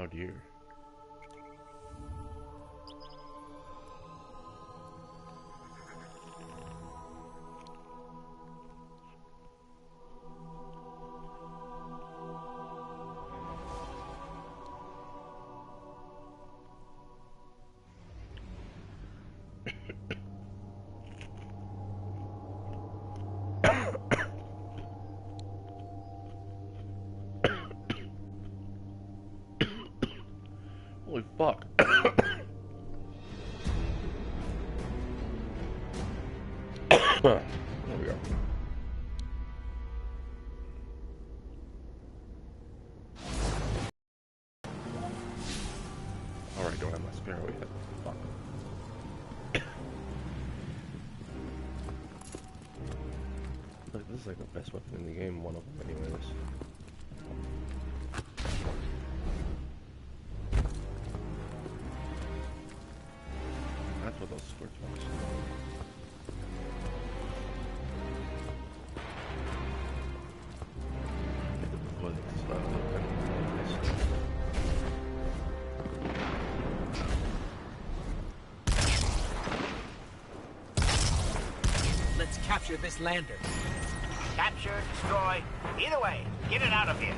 Oh dear. Holy fuck. There we go. Alright, don't have my sparrow yet. Fuck. Look, this is like the best weapon in the game, one of them anyways. That's what those squirts were. Let's capture this lander. Capture, destroy. Either way, get it out of here.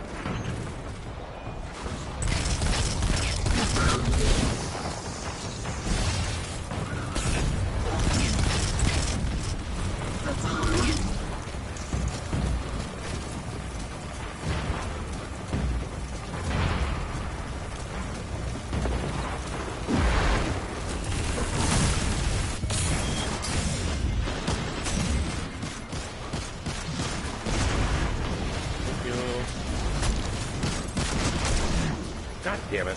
God damn it.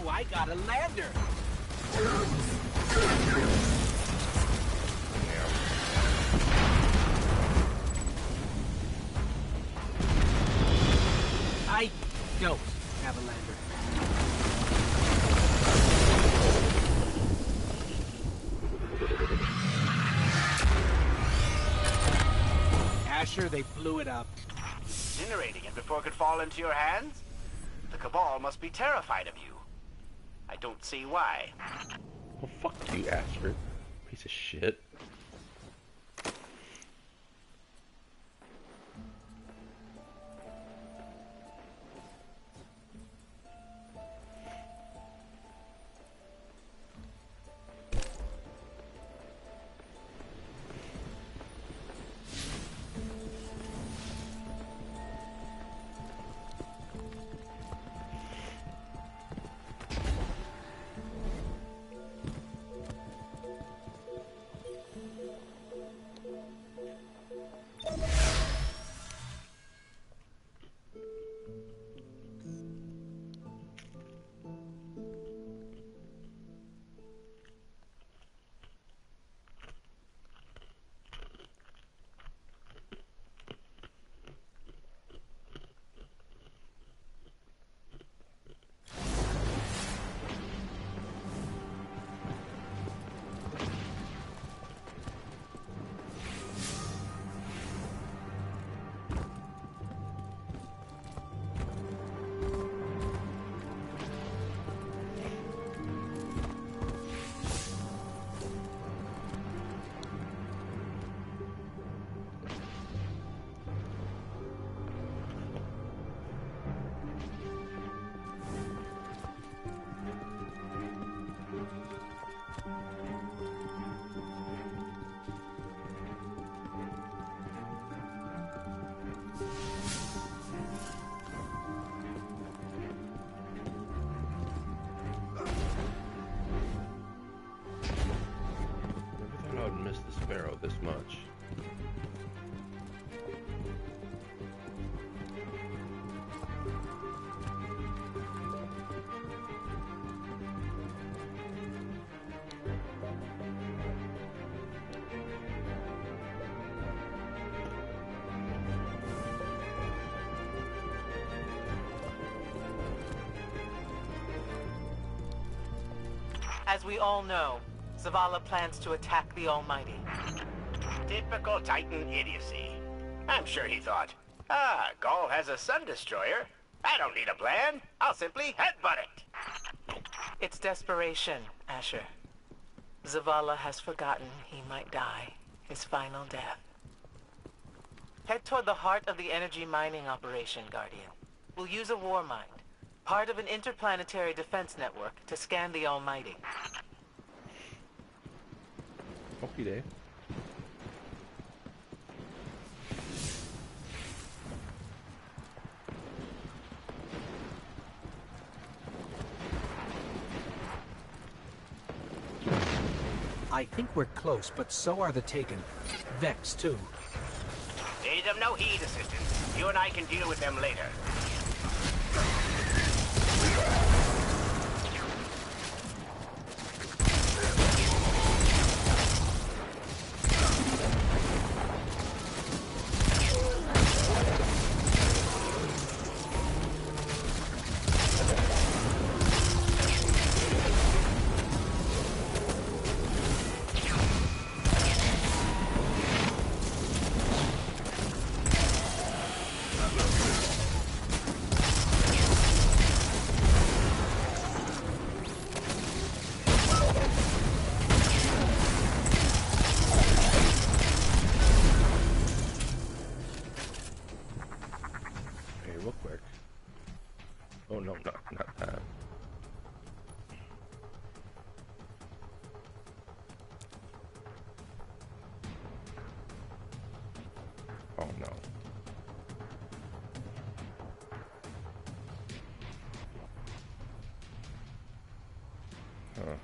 I got a lander. I don't have a lander. Asher, they blew it up. Incinerating it before it could fall into your hands? The Cabal must be terrified of you. I don't see why. Well, fuck you, Asher. Piece of shit. this much. As we all know, Zavala plans to attack the Almighty. Typical Titan idiocy. I'm sure he thought, Gaul has a sun destroyer. I don't need a plan. I'll simply headbutt it. It's desperation, Asher. Zavala has forgotten he might die, his final death. Head toward the heart of the energy mining operation, Guardian. We'll use a war mind, part of an interplanetary defense network, to scan the Almighty. Okay, Dave. I think we're close, but so are the Taken. Vex, too. Pay them no heed, Assistant. You and I can deal with them later. Real quick. Oh no, not that. Oh no. Huh.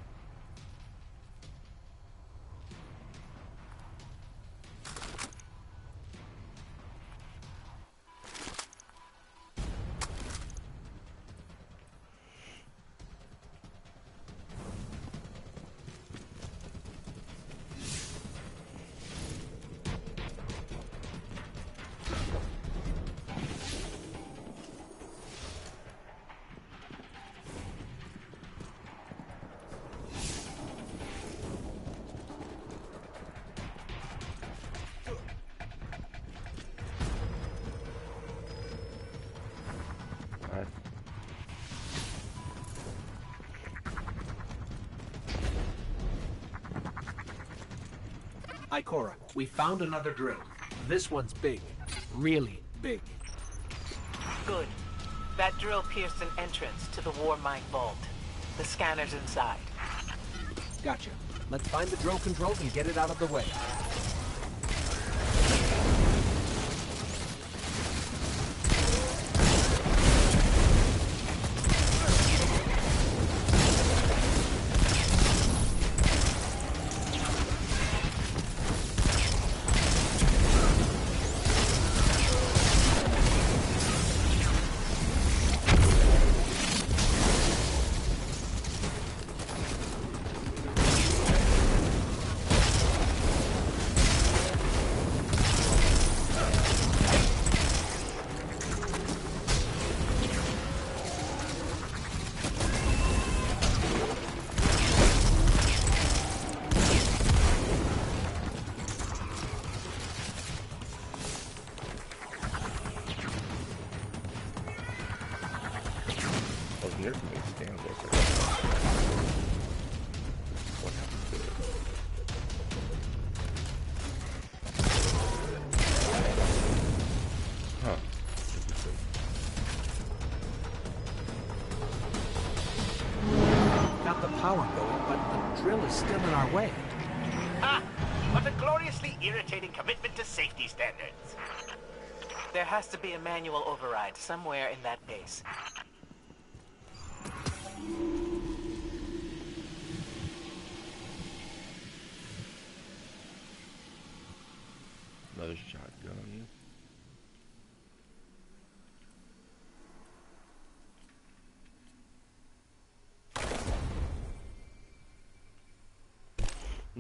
Ikora, we found another drill. This one's big. Really big. Good. That drill pierced an entrance to the war mine vault. The scanner's inside. Gotcha. Let's find the drill controls and get it out of the way. Near something stands over there. What happened to it? Huh. Interesting. Got the power going, but the drill is still in our way. Ah! What a gloriously irritating commitment to safety standards. There has to be a manual override somewhere in that base.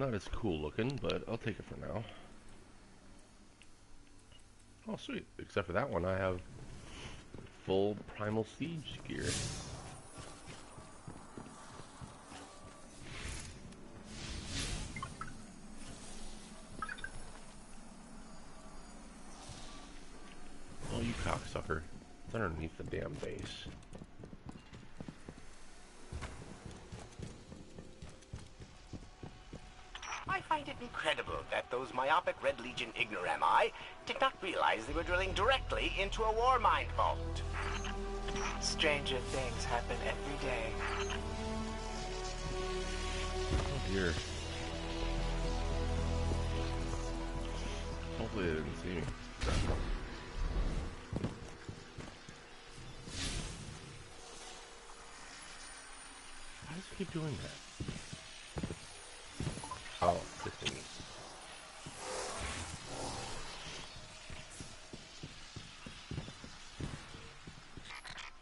Not as cool looking, but I'll take it for now. Oh, sweet. Except for that one, I have full Primal Siege gear. Oh, you cocksucker. It's underneath the damn base. I find it incredible that those myopic Red Legion ignorami did not realize they were drilling directly into a war mine vault. Stranger things happen every day. Oh dear. Hopefully they didn't see me. Why does it keep doing that? Oh, this thing.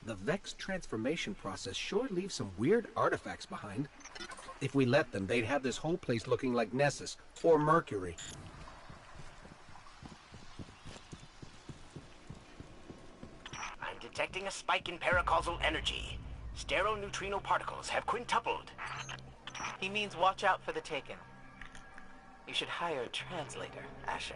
The Vex transformation process sure leaves some weird artifacts behind. If we let them, they'd have this whole place looking like Nessus or Mercury. I'm detecting a spike in paracausal energy. Stereoneutrino particles have quintupled. He means watch out for the Taken. You should hire a translator, Asher.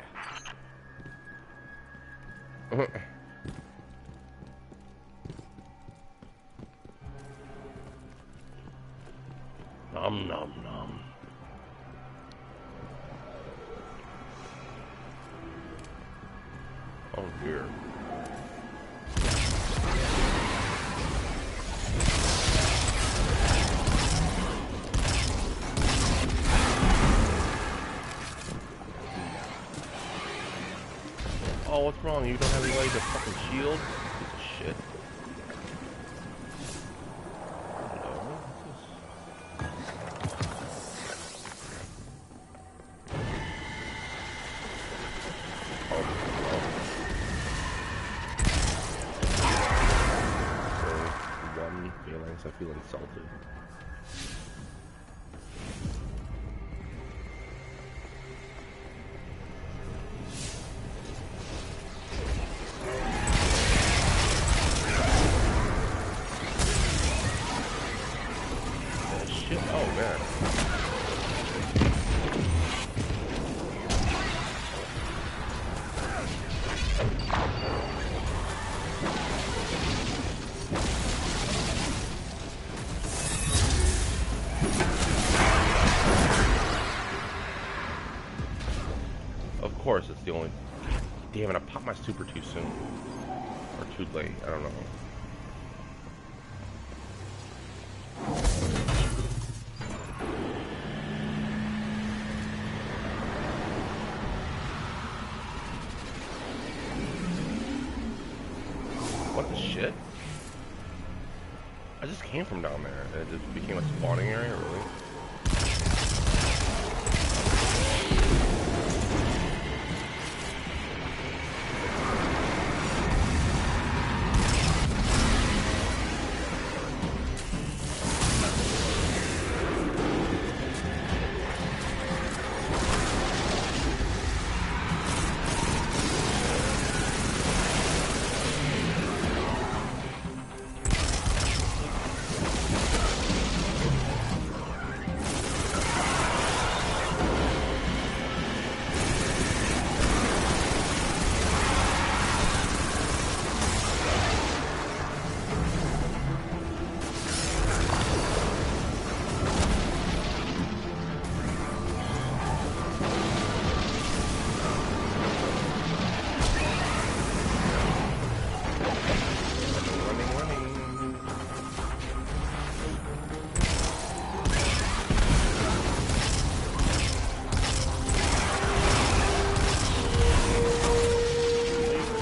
Nom nom nom. Oh dear. Oh, what's wrong? You don't have anybody to fucking shield? Piece of shit. Hello? For one phalanx, I feel insulted. Shit, oh man. Of course, it's the only. Damn it! I popped my super too soon, or too late. I don't know. What the shit? I just came from down there, and it just became a spawning area, really?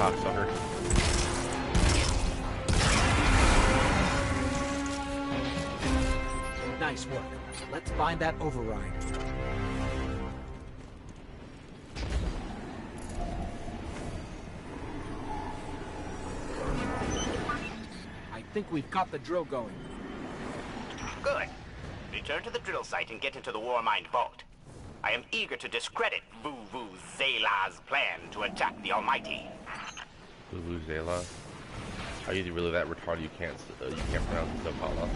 Cocksucker. Nice work. Let's find that override. I think we've got the drill going. Good. Return to the drill site and get into the war mine vault. I am eager to discredit Vuvuzela's plan to attack the Almighty. Vuvuzela? Are you really that retarded you can't pronounce Zavala?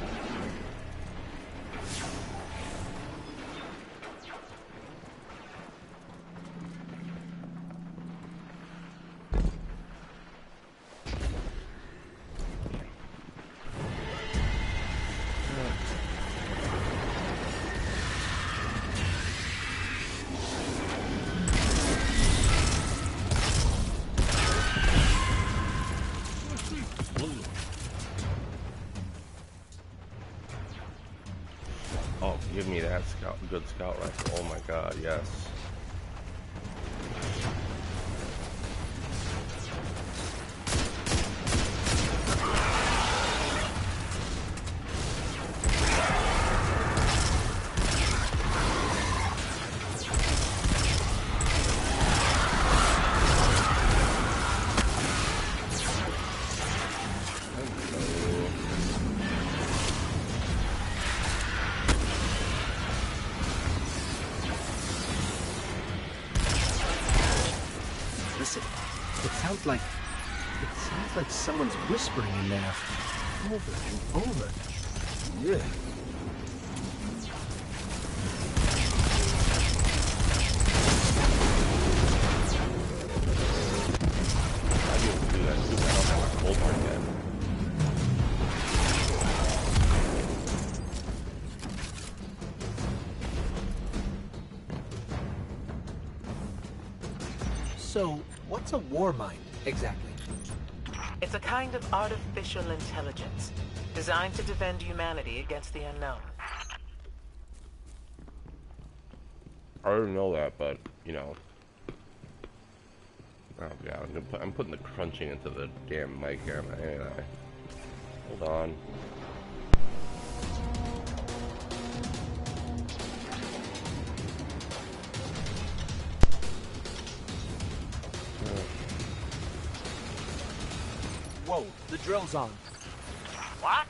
Oh, give me that good scout rifle. Oh my god, yes. It sounds like someone's whispering in there, over and over. Yeah. I didn't do that too. I don't have a cold one yet. So, what's a war mine, exactly? It's a kind of artificial intelligence designed to defend humanity against the unknown. I already know that, but, you know. Oh god, I'm putting the crunching into the damn mic here, ain't I? Hold on. Whoa, the drill's on. What?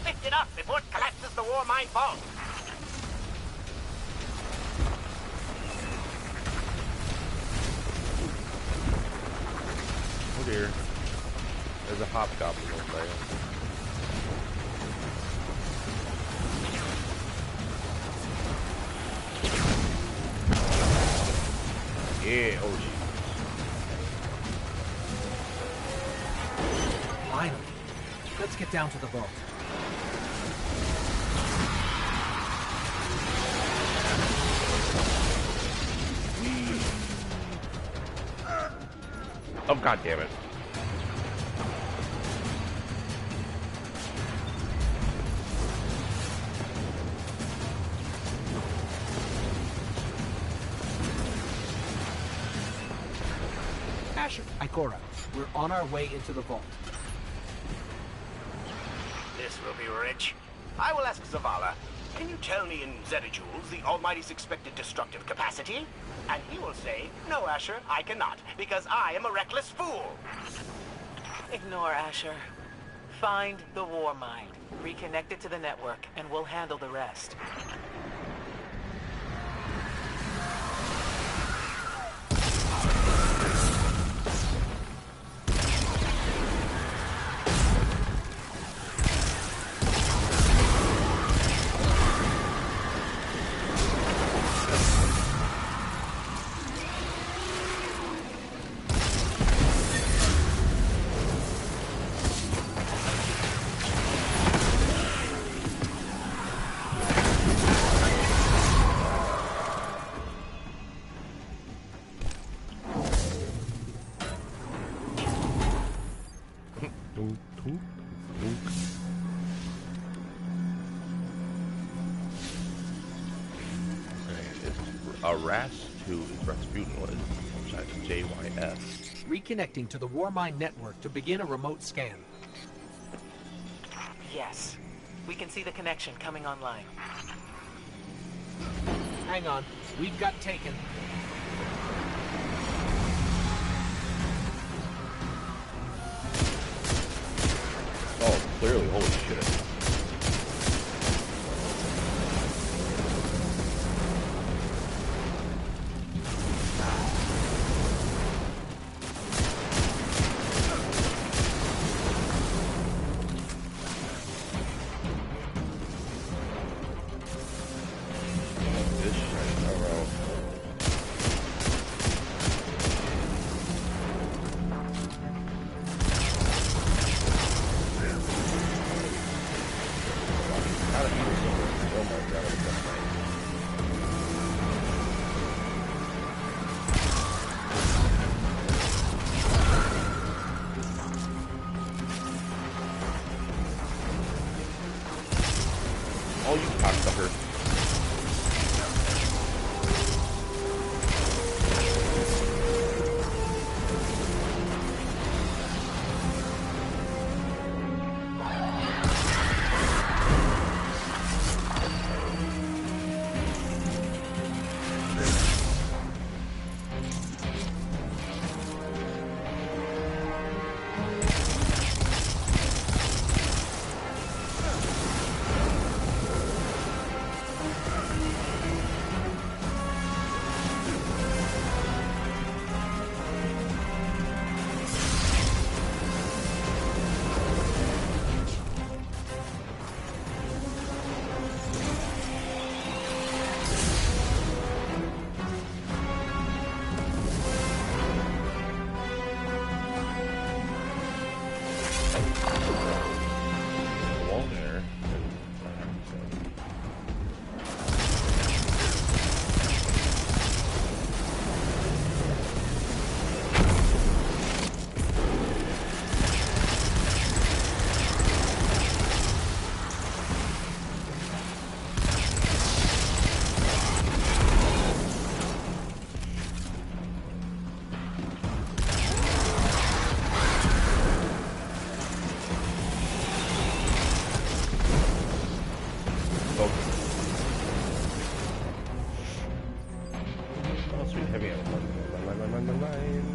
Lift it up before it collapses the war mine vault. Oh dear. There's a hobgoblin over there. Yeah, oh shit. Finally. Let's get down to the vault. Oh god damn it. Asher, Ikora, we're on our way into the vault. This will be rich. I will ask Zavala, can you tell me in zetajoules the Almighty's expected destructive capacity? And he will say, no, Asher, I cannot, because I am a reckless fool. Ignore Asher. Find the war mine, reconnect it to the network, and we'll handle the rest. Rasputin was, which is JYS. Reconnecting to the war mine network to begin a remote scan. Yes. We can see the connection coming online. Hang on. We've got taken. Oh, clearly, holy shit. Oh, you cocksucker. Wall there. Oh, sweet heavy ammo. Mine.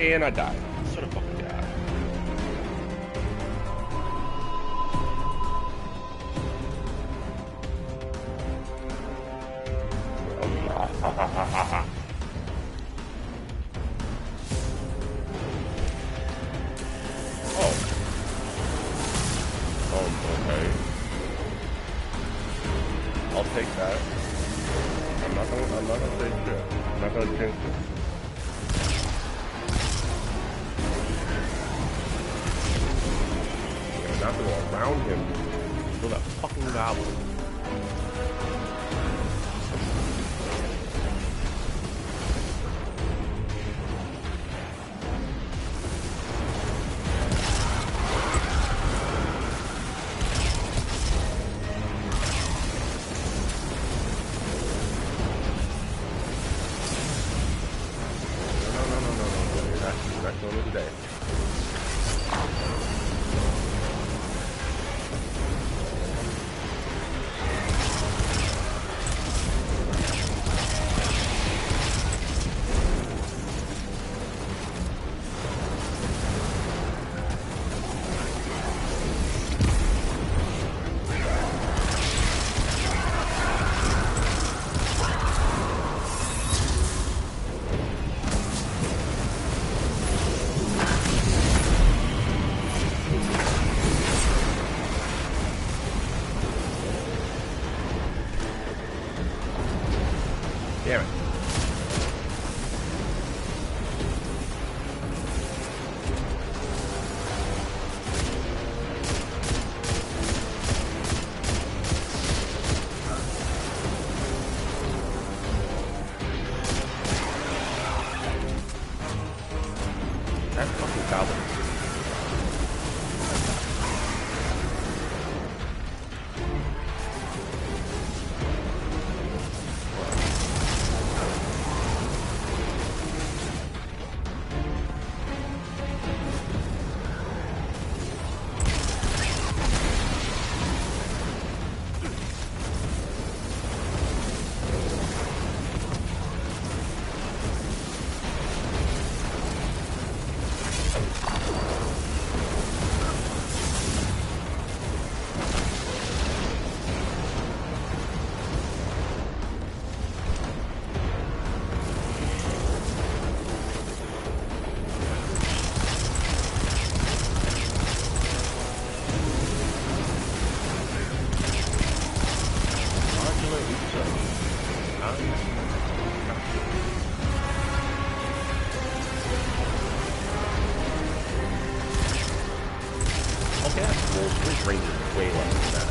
And I died. Son of a fucking god. Oh. Okay. I'll take that. I'm not gonna say shit. I'm not gonna jinx it. Not to go around him. Kill that fucking goblin. No. You're not killing me today. Okay, that's cool. His range is way less than that.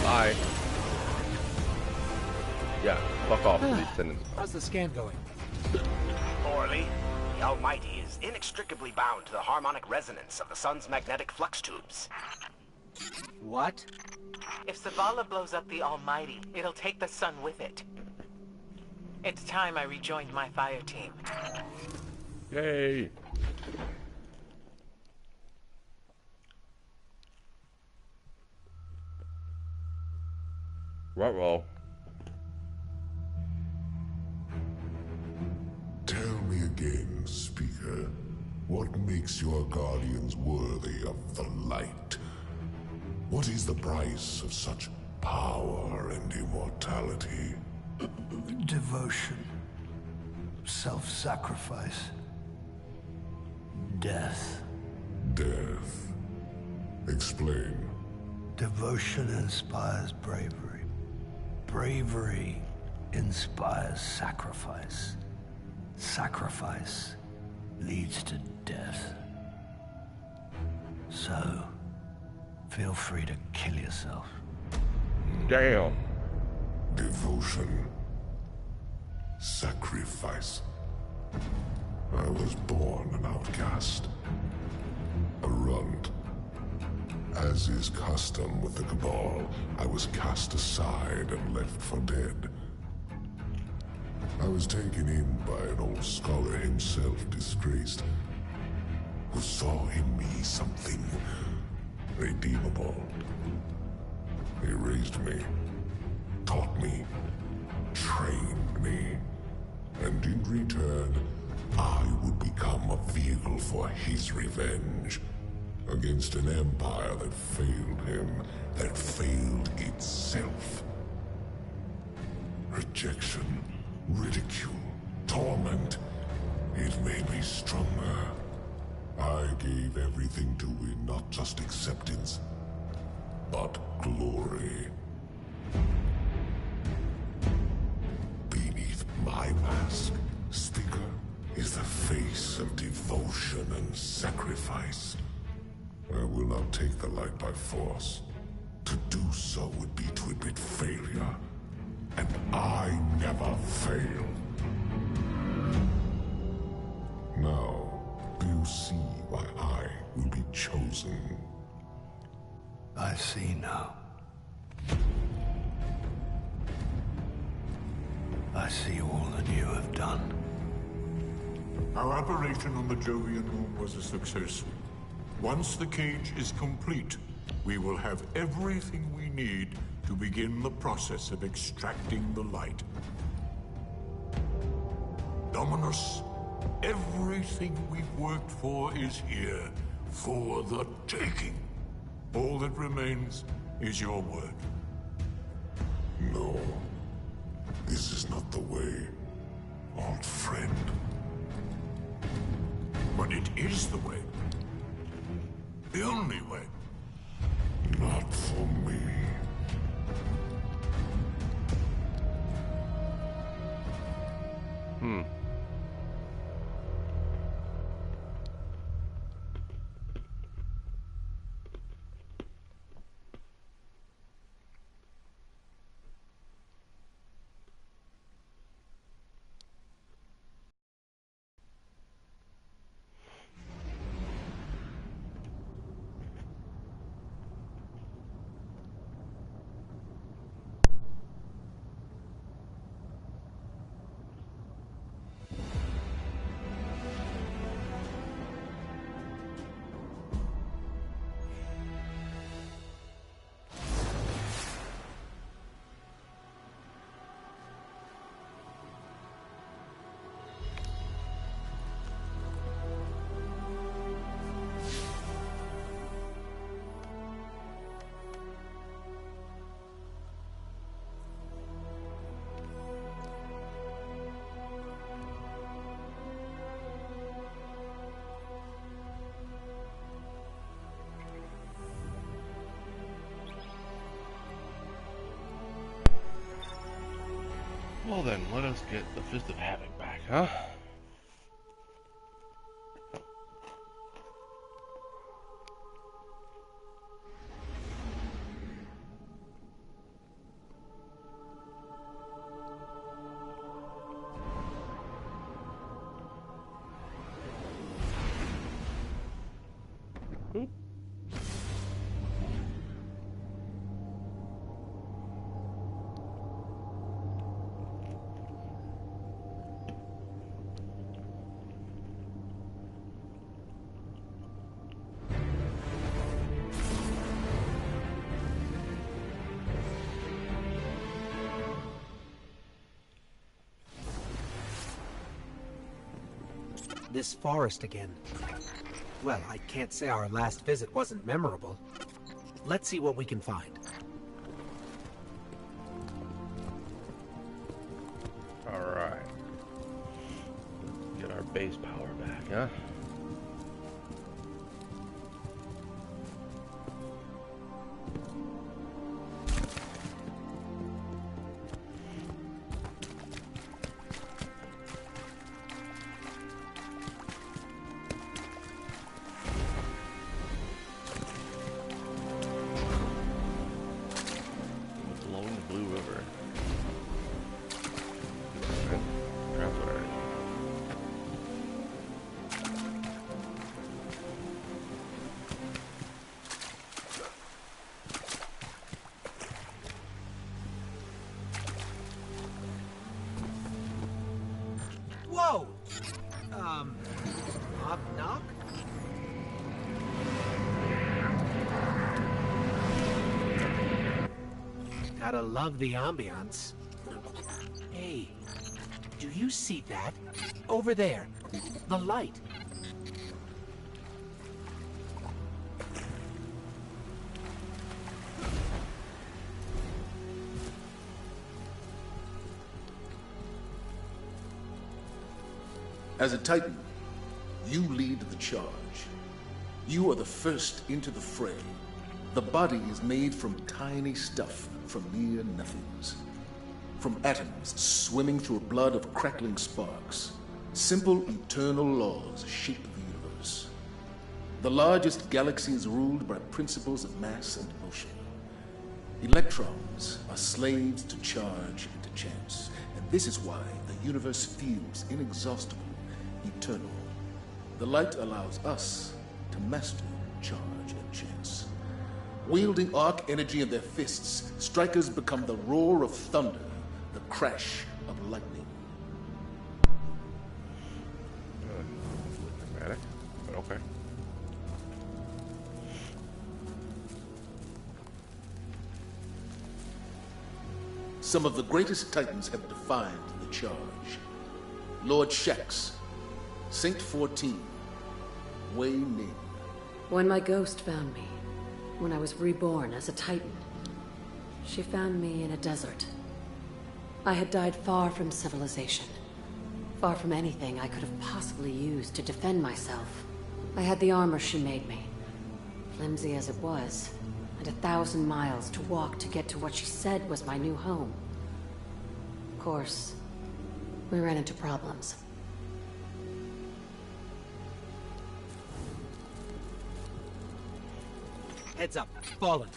Bye. Yeah, fuck off with these sentences. How's the scan going? Poorly. The Almighty is inextricably bound to the harmonic resonance of the sun's magnetic flux tubes. What? If Zavala blows up the Almighty, it'll take the sun with it. It's time I rejoined my fire team. Yay. Ruh-roh. Tell me again, Speaker, what makes your guardians worthy of the light? What is the price of such power and immortality? Devotion. Self-sacrifice. Death. Death. Explain. Devotion inspires bravery. Bravery inspires sacrifice. Sacrifice leads to death. So, feel free to kill yourself. Damn. Devotion. Sacrifice. I was born an outcast. A runt. As is custom with the Cabal, I was cast aside and left for dead. I was taken in by an old scholar himself, disgraced, who saw in me something redeemable. He raised me, taught me, trained me, and in return, I would become a vehicle for his revenge against an empire that failed him, that failed itself. Rejection, ridicule, torment. It made me stronger. I gave everything to win not just acceptance, but glory. Beneath my mask, Speaker, is the face of devotion and sacrifice. I will not take the light by force. To do so would be to admit failure. And I never fail. Now, do you see why I will be chosen? I see now. I see all that you have done. Our operation on the Jovian Moon was a success. Once the cage is complete, we will have everything we need to begin the process of extracting the light. Dominus, everything we've worked for is here, for the taking. All that remains is your word. No. This is not the way, old friend. But it is the way. The only way. Not for me. then, let us get the Fist of Havoc back, huh? This forest again. Well, I can't say our last visit wasn't memorable. Let's see what we can find. Alright. Get our base power back, huh? Whoa! Knock, knock? Gotta love the ambiance. Hey, do you see that? Over there, the light. As a Titan, you lead the charge. You are the first into the fray. The body is made from tiny stuff from near nothings. From atoms swimming through a blood of crackling sparks. Simple eternal laws shape the universe. The largest galaxy is ruled by principles of mass and motion. Electrons are slaves to charge and to chance. And this is why the universe feels inexhaustible. Eternal. The light allows us to master charge and chance. Wielding arc energy in their fists, strikers become the roar of thunder, the crash of lightning. Dramatic, but okay. Some of the greatest Titans have defined the charge. Lord Shax, Saint 14, Wei Ning. When my ghost found me, when I was reborn as a Titan, she found me in a desert. I had died far from civilization, far from anything I could have possibly used to defend myself. I had the armor she made me, flimsy as it was, and 1,000 miles to walk to get to what she said was my new home. Of course, we ran into problems. Heads up, fallen.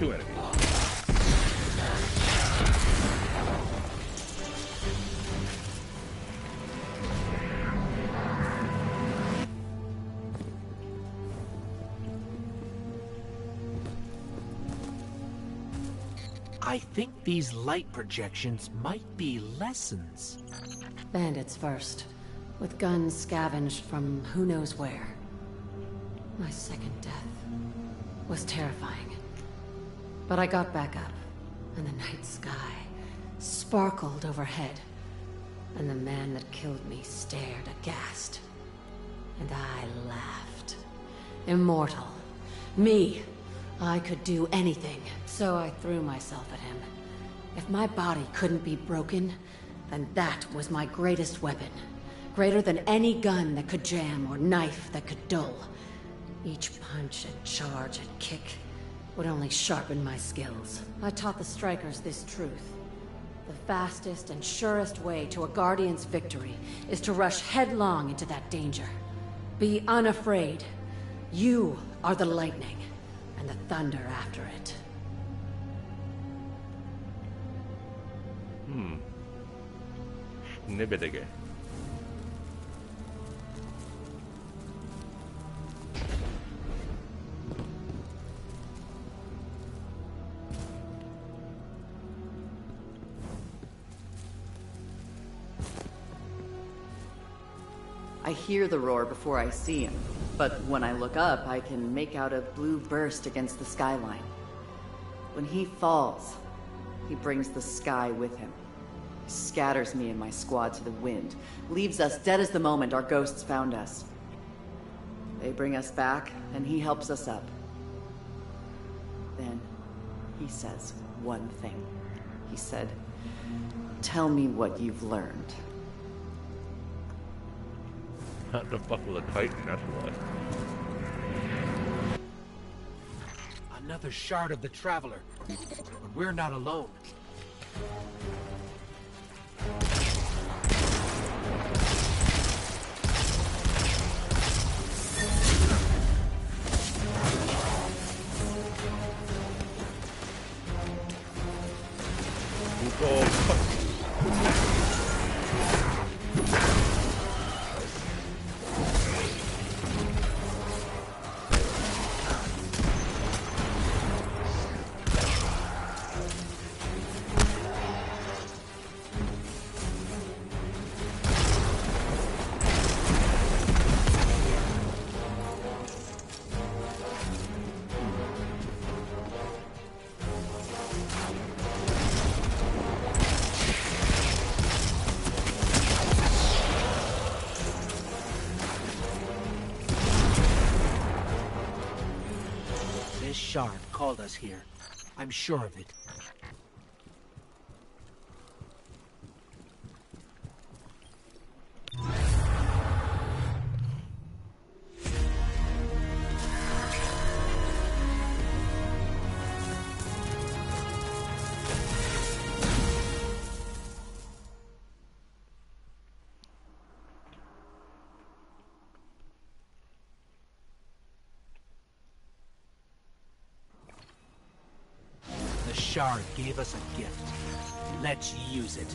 2 enemies. I think these light projections might be lessons. Bandits first, with guns scavenged from who knows where. My second death was terrifying. But I got back up, and the night sky sparkled overhead, and the man that killed me stared aghast. And I laughed. Immortal. Me. I could do anything, so I threw myself at him. If my body couldn't be broken, then that was my greatest weapon. Greater than any gun that could jam or knife that could dull. Each punch and charge and kick would only sharpen my skills. I taught the strikers this truth. The fastest and surest way to a Guardian's victory is to rush headlong into that danger. Be unafraid. You are the lightning, and the thunder after it. Nibbidige. I hear the roar before I see him, but when I look up, I can make out a blue burst against the skyline. When he falls, he brings the sky with him. He scatters me and my squad to the wind, leaves us dead as the moment our ghosts found us. They bring us back, and he helps us up. Then, he says one thing. He said, "Tell me what you've learned." Not to fuck with a Titan, that's what. Another shard of the Traveler. But we're not alone. This shard called us here. I'm sure of it. The shard gave us a gift. Let's use it.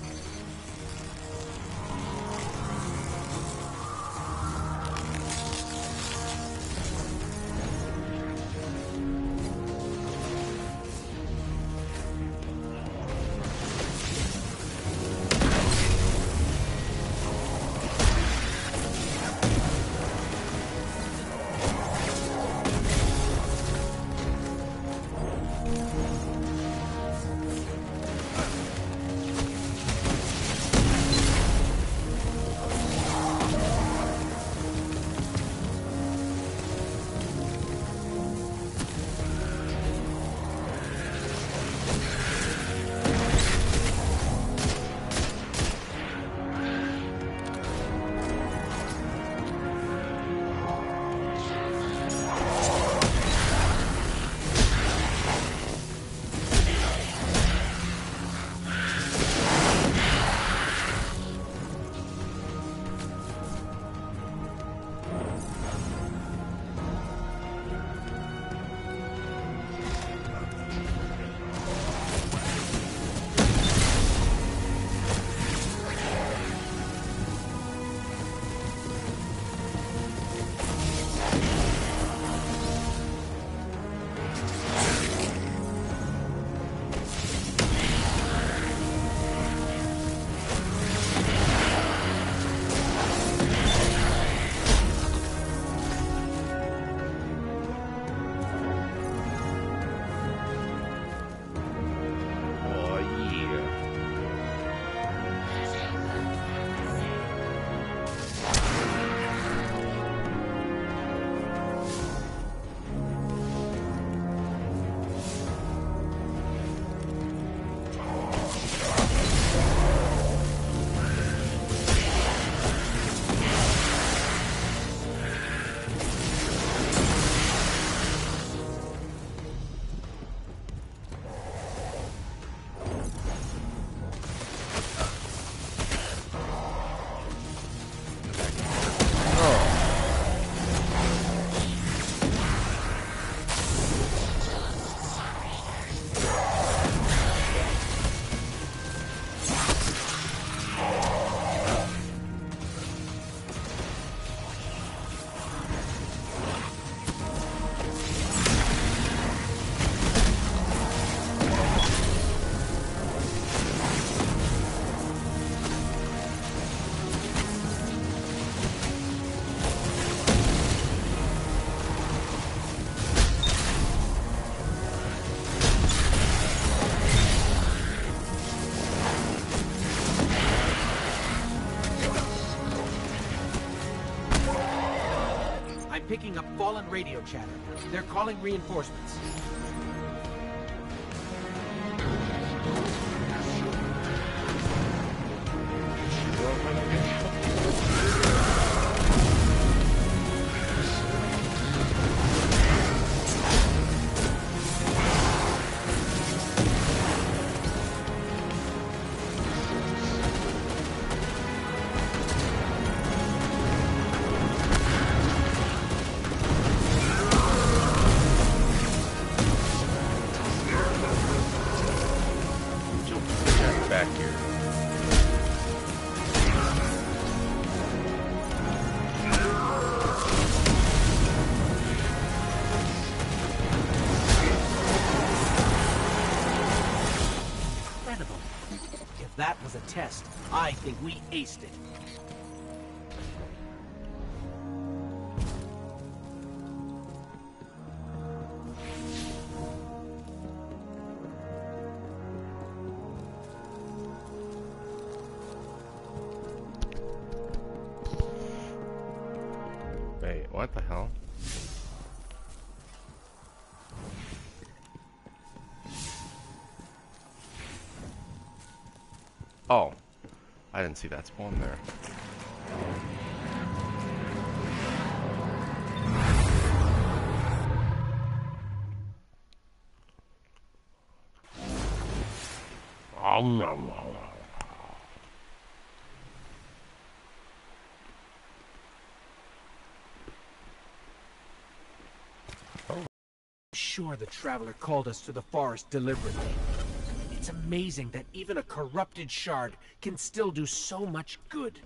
picking up fallen radio chatter. They're calling reinforcements. Back here. Incredible. If that was a test, I think we aced it. Wait, what the hell? Oh, I didn't see that spawn there. Oh no. Sure, the Traveler called us to the forest deliberately. It's amazing that even a corrupted shard can still do so much good.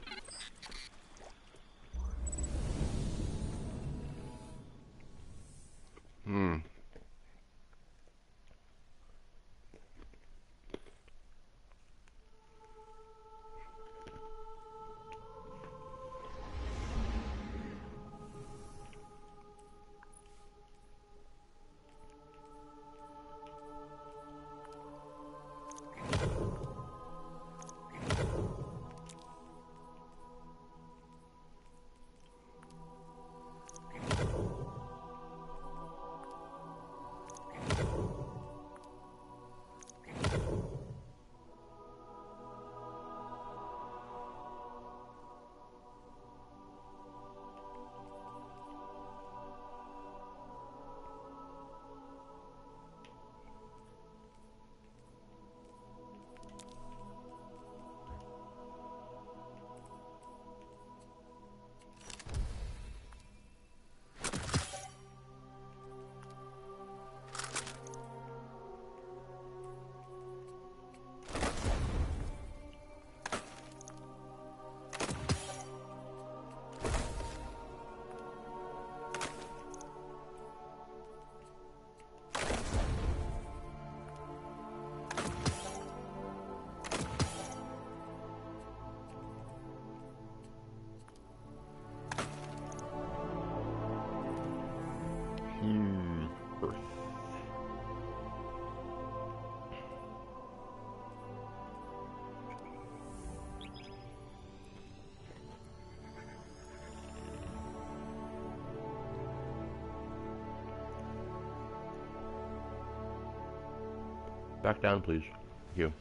Back down, please. Thank you.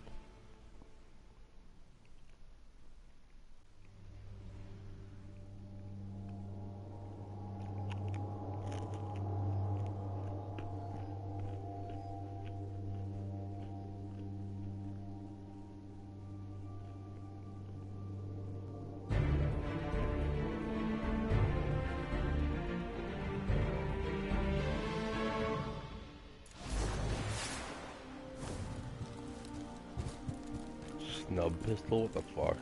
Snub pistol? What the fuck?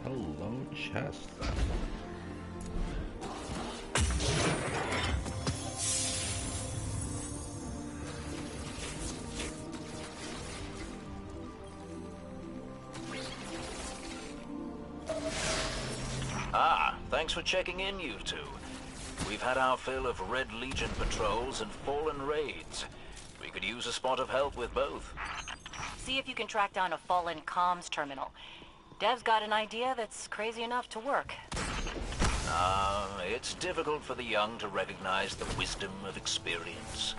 Hello, chest. Ah, thanks for checking in, you two. We've had our fill of Red Legion patrols and fallen raids. We could use a spot of help with both. See if you can track down a fallen comms terminal. Dev's got an idea that's crazy enough to work. It's difficult for the young to recognize the wisdom of experience.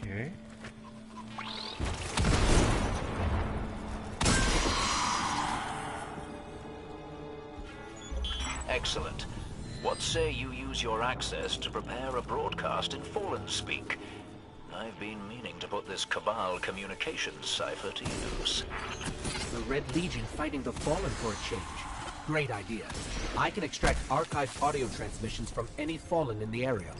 Okay. Excellent. What say you use your access to prepare a broadcast in Fallen speak? I've been meaning to put this Cabal communications cipher to use. The Red Legion fighting the Fallen for a change. Great idea. I can extract archived audio transmissions from any Fallen in the area.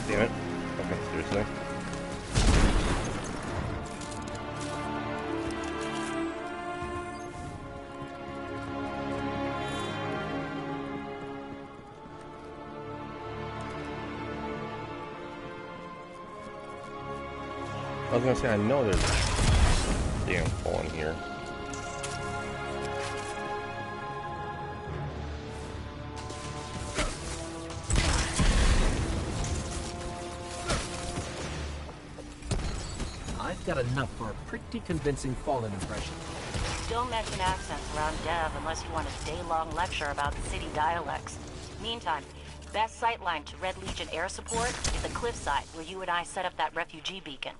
Damn it. Okay, seriously. I was gonna say, I know there's damn Fallen here. I've got enough for a pretty convincing Fallen impression. Don't mention accents around Dev unless you want a day-long lecture about city dialects. Meantime, best sightline to Red Legion air support is the cliffside where you and I set up that refugee beacon.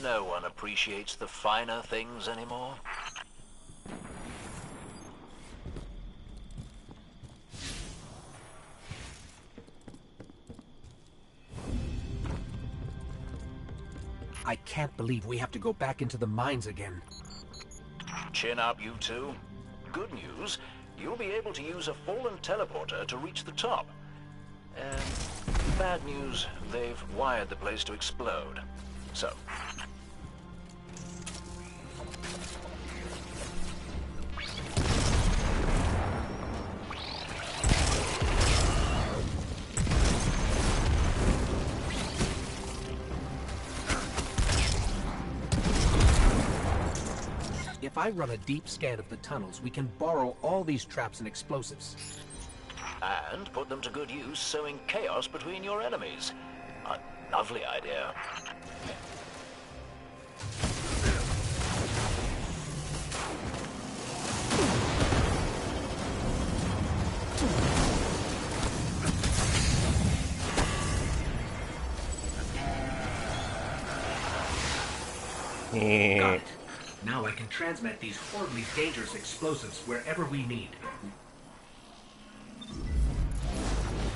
No one appreciates the finer things anymore. I can't believe we have to go back into the mines again. Chin up, you two. Good news, you'll be able to use a Fallen teleporter to reach the top. And bad news, they've wired the place to explode. So, If I run a deep scan of the tunnels, we can borrow all these traps and explosives. and put them to good use sowing chaos between your enemies. A lovely idea. Got it. Now I can transmit these horribly dangerous explosives wherever we need.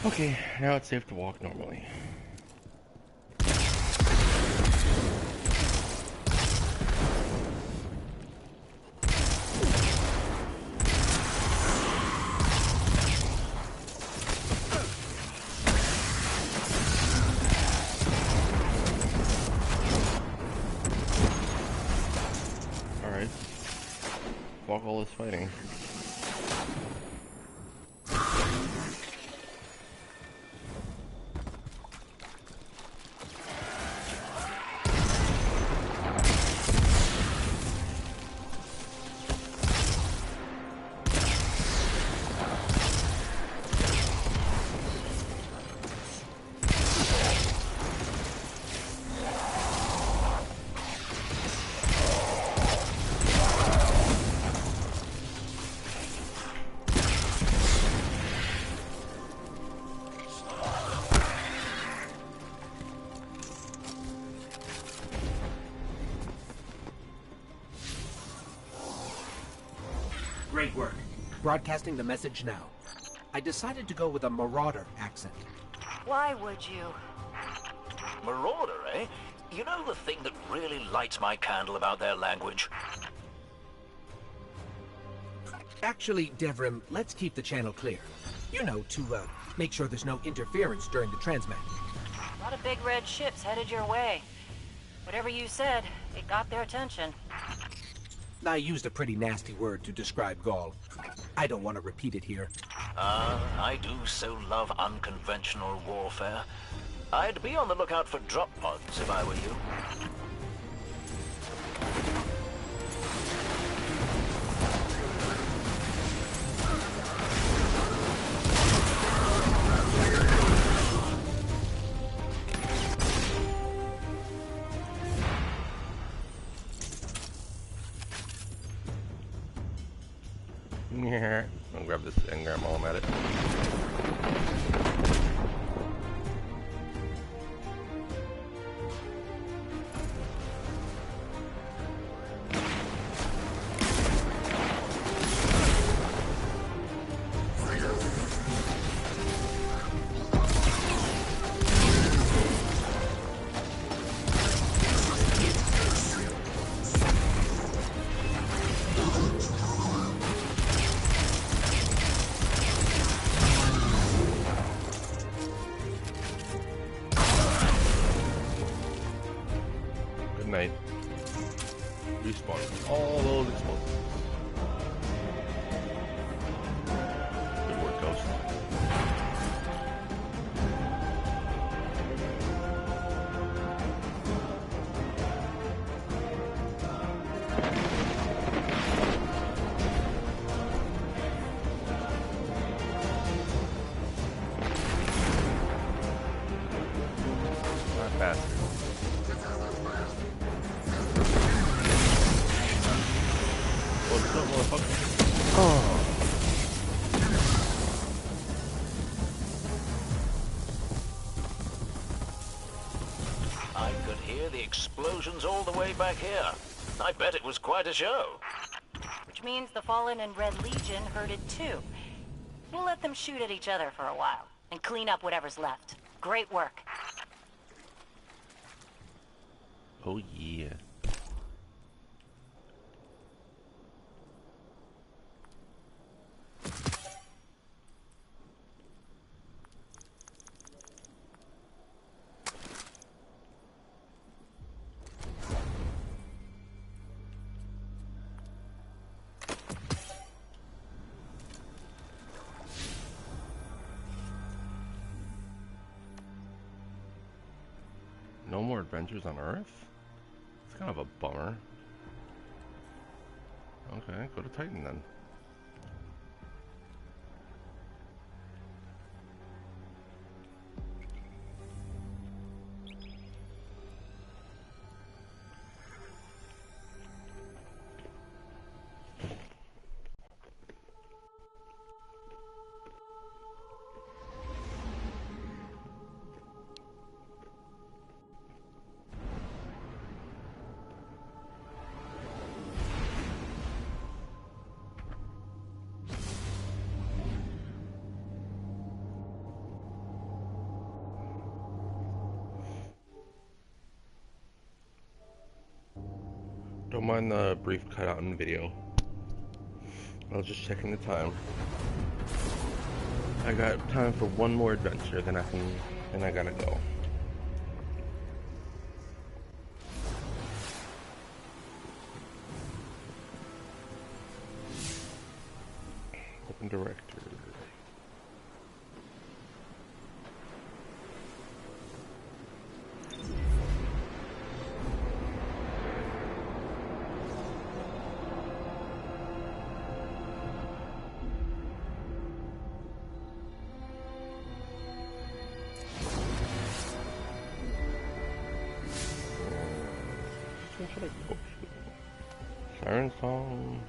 Okay, now it's safe to walk normally. Alright. Fuck all this fighting. Great work. Broadcasting the message now. I decided to go with a Marauder accent. Why would you? Marauder, eh? You know the thing that really lights my candle about their language? Actually, Devrim, let's keep the channel clear. You know, to make sure there's no interference during the transmat. A lot of big red ships headed your way. Whatever you said, it got their attention. I used a pretty nasty word to describe Gaul. I don't want to repeat it here. I do so love unconventional warfare. I'd be on the lookout for drop pods if I were you. Yeah, I'll grab this engram while I'm at it. Night. Respawn all those explosives. Good work, Ghost. Not faster. What's up, motherfucker? Oh. I could hear the explosions all the way back here. I bet it was quite a show. Which means the Fallen and Red Legion heard it too. We'll let them shoot at each other for a while, and clean up whatever's left. Great work. Oh yeah. No more adventures on Earth? It's kind of a bummer. Okay, go to Titan then. Don't mind the brief cutout in the video. I was just checking the time. I got time for one more adventure, then I gotta go. Open director. Siren song.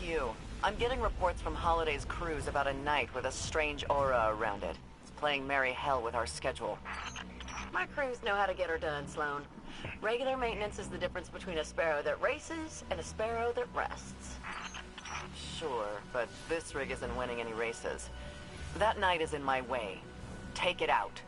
you. I'm getting reports from Holiday's cruise about a night with a strange aura around it. It's playing merry hell with our schedule. My crews know how to get her done, Sloan. Regular maintenance is the difference between a sparrow that races and a sparrow that rests. Sure, but this rig isn't winning any races. That night is in my way. Take it out.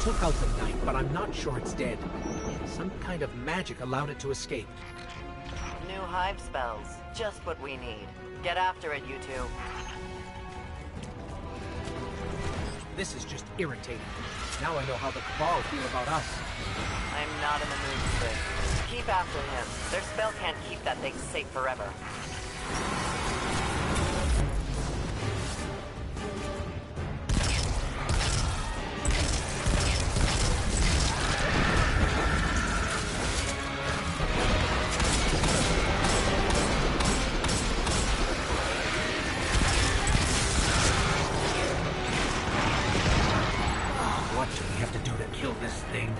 Took out the knight, but I'm not sure it's dead. Some kind of magic allowed it to escape. New hive spells. Just what we need. Get after it, you two. This is just irritating. Now I know how the Cabal feel about us. I'm not in the mood for this. Keep after him. Their spell can't keep that thing safe forever. What do we have to do to kill this thing?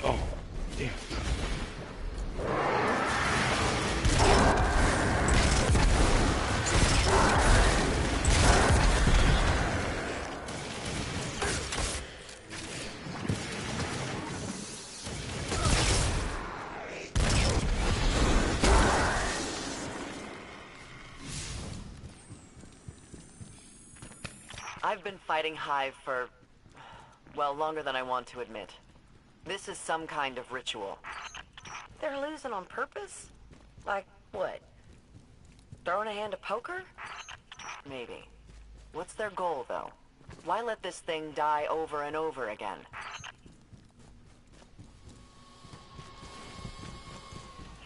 Oh, damn. I've been fighting Hive for, well, longer than I want to admit. This is some kind of ritual. They're losing on purpose? Like what? Throwing a hand of poker? Maybe. What's their goal, though? Why let this thing die over and over again?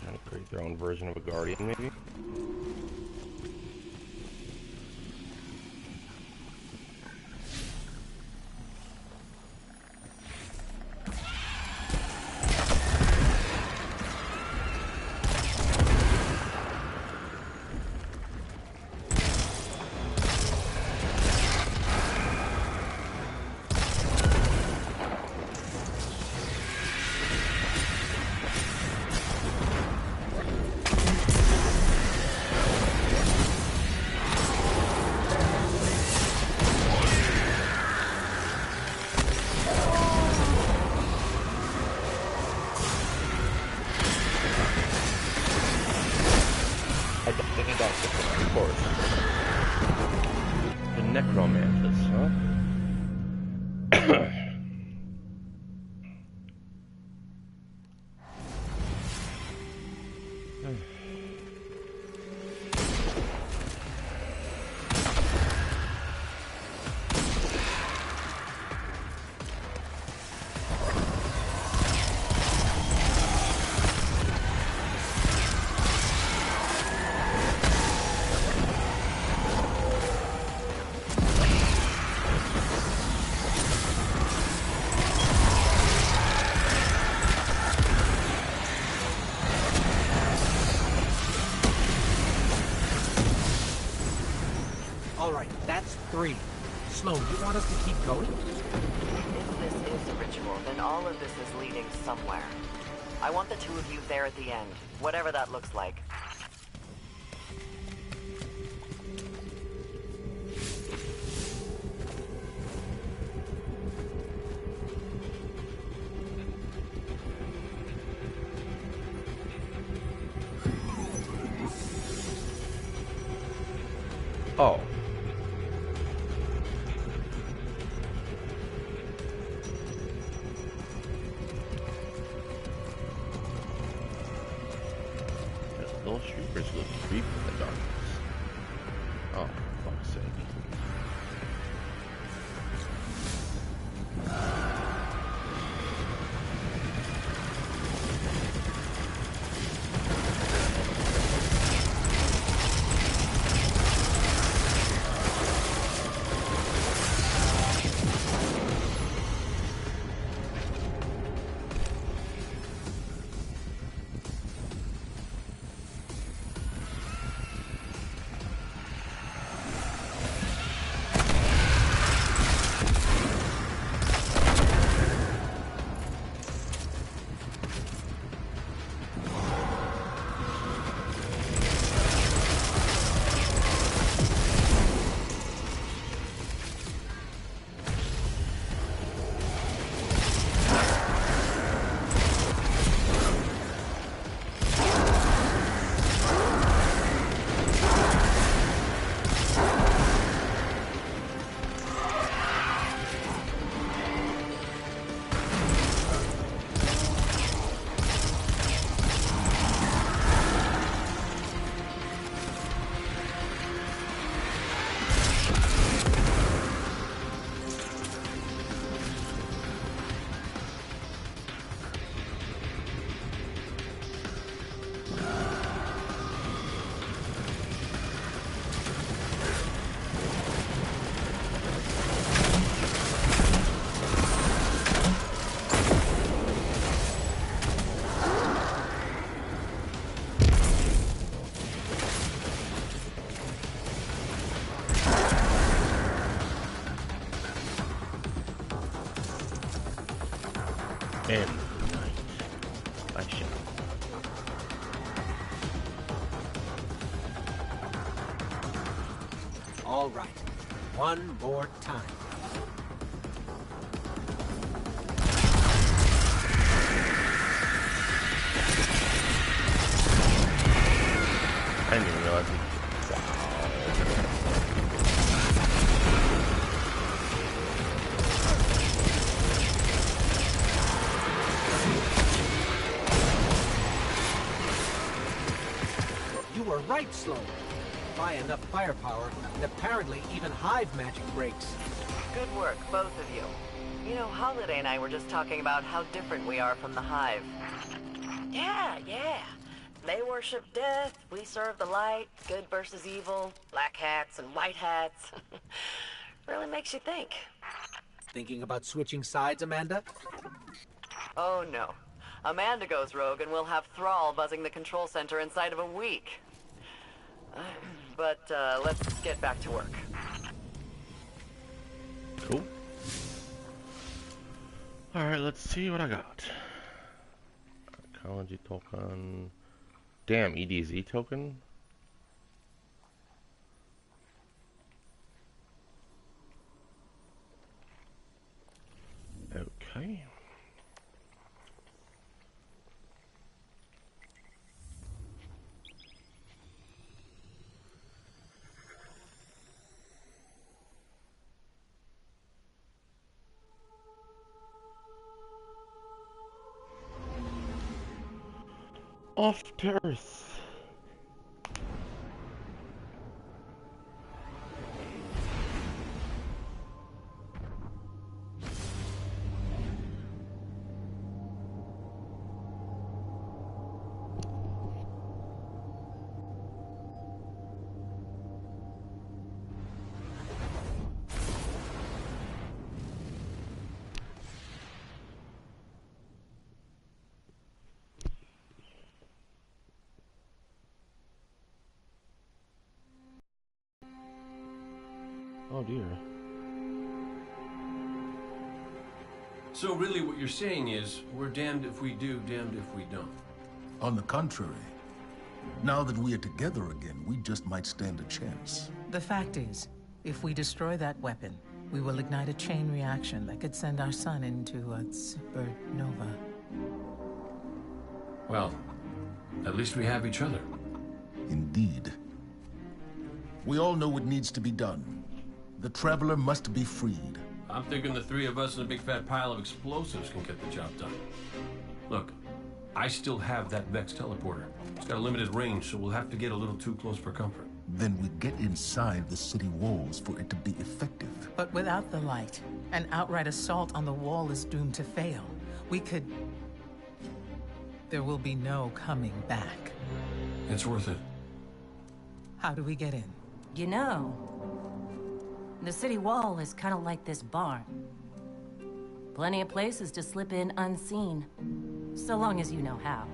Trying to create their own version of a guardian, maybe? Of course. The necromantis, huh? All right, that's 3. Sloan, you want us to keep going? If this is a ritual, then all of this is leading somewhere. I want the two of you there at the end, whatever that looks like. Oh. Those streakers look creepy in the darkness. Oh, for fuck's sake. And night. I shall. All right. One more time. I didn't even realize it. You were right, Sloan. Buy enough firepower, and apparently even hive magic breaks. Good work, both of you. You know, Holiday and I were just talking about how different we are from the hive. Yeah. They worship death, we serve the light, good versus evil, black hats and white hats. Really makes you think. Thinking about switching sides, Amanda? Oh no. Amanda goes rogue and we'll have Thrall buzzing the control center inside of a week. But let's get back to work. Cool. Alright, let's see what I got. Archaeology token. Damn, EDZ token? Okay. Off to Earth. Oh dear. So really what you're saying is, we're damned if we do, damned if we don't. On the contrary, now that we are together again, we just might stand a chance. The fact is, if we destroy that weapon, we will ignite a chain reaction that could send our sun into a supernova. Well, at least we have each other. Indeed. We all know what needs to be done. The Traveler must be freed. I'm thinking the three of us and a big fat pile of explosives can get the job done. Look, I still have that Vex teleporter. It's got a limited range, so we'll have to get a little too close for comfort. Then we get inside the city walls for it to be effective. But without the light, an outright assault on the wall is doomed to fail. We could... There will be no coming back. It's worth it. How do we get in? You know, the city wall is kind of like this barn. Plenty of places to slip in unseen, so long as you know how.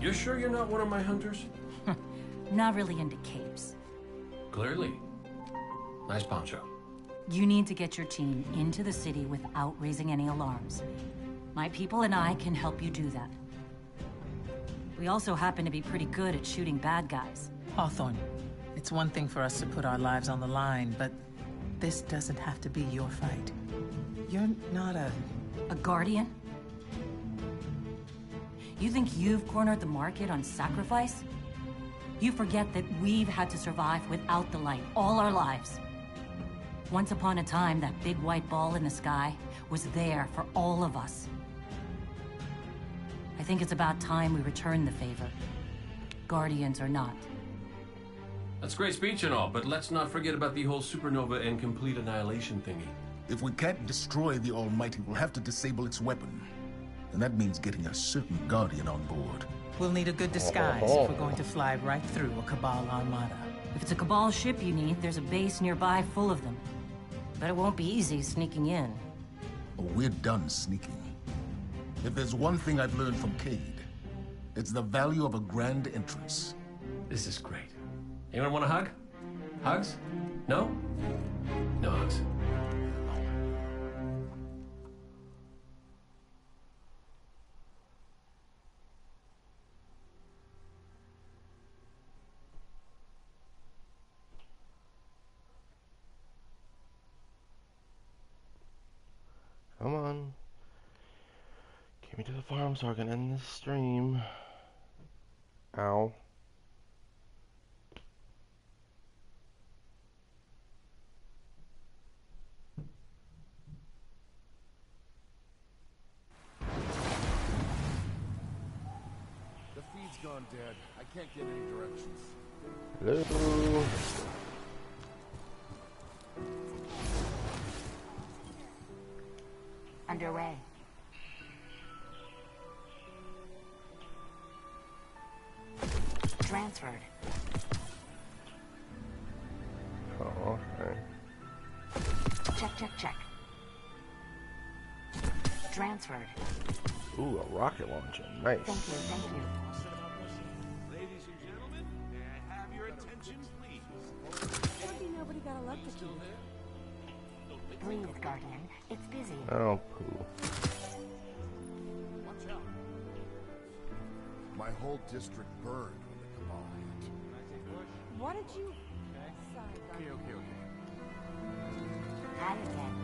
You sure you're not one of my hunters? Not really into capes. Clearly. Nice poncho. You need to get your team into the city without raising any alarms. My people and I can help you do that. We also happen to be pretty good at shooting bad guys. Hawthorne, it's one thing for us to put our lives on the line, but this doesn't have to be your fight. You're not a guardian? You think you've cornered the market on sacrifice? You forget that we've had to survive without the light all our lives. Once upon a time, that big white ball in the sky was there for all of us. I think it's about time we return the favor. Guardians or not. That's great speech and all, but let's not forget about the whole supernova and complete annihilation thingy. If we can't destroy the Almighty, we'll have to disable its weapon. And that means getting a certain Guardian on board. We'll need a good disguise if we're going to fly right through a Cabal armada. If it's a Cabal ship you need, there's a base nearby full of them. But it won't be easy sneaking in. Oh, we're done sneaking. If there's one thing I've learned from Cade, it's the value of a grand entrance. This is great. Anyone want a hug? Hugs? No? No hugs. Come on. Get me to the farm so I can end this stream. Ow. The feed's gone dead. I can't get any directions. Hello. Underway. Transferred. Oh, okay. Check. Transferred. Ooh, a rocket launcher. Nice. Thank you. Ladies and gentlemen, may I have your attention, please? Maybe nobody got a love to keep. Breathe, Guardian. It's busy. Oh, poo. Watch out. My whole district burned when the Cabal hit. What did you... Okay. Hi again.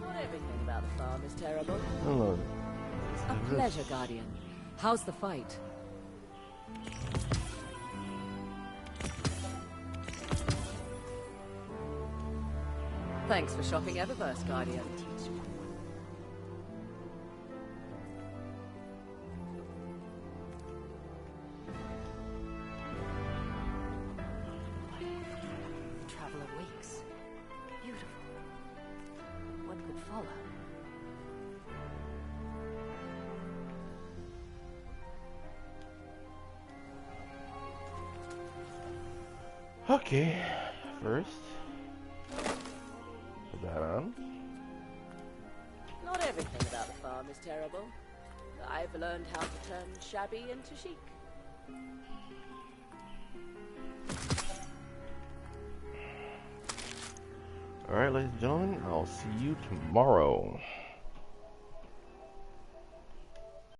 Not everything about the farm is terrible. Hello. A pleasure, Guardian. How's the fight? Thanks for shopping Eververse, Guardian. The Traveler wakes. Beautiful. What could follow? Okay. First. Put that on. Not everything about the farm is terrible. I've learned how to turn shabby into chic. Alright, ladies and gentlemen, I'll see you tomorrow.